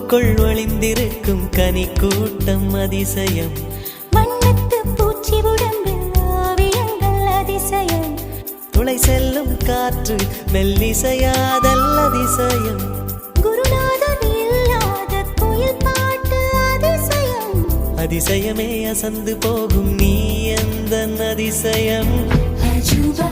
பூவுக்குள் ஒளிந்திருக்கும் கனி கூட்டம் அதிசயம். வண்ணத்து பூச்சி உடம்பில் ஓவியங்கள் அதிசயம். துளை செல்லும் காற்று மெல்லிசையாதல் அதிசயம். குருநாதர் இல்லாத குயில் பாட்டு அதிசயம். அதிசயமே அசந்து போகும் நீ எந்த அதிசயம். அஜூபா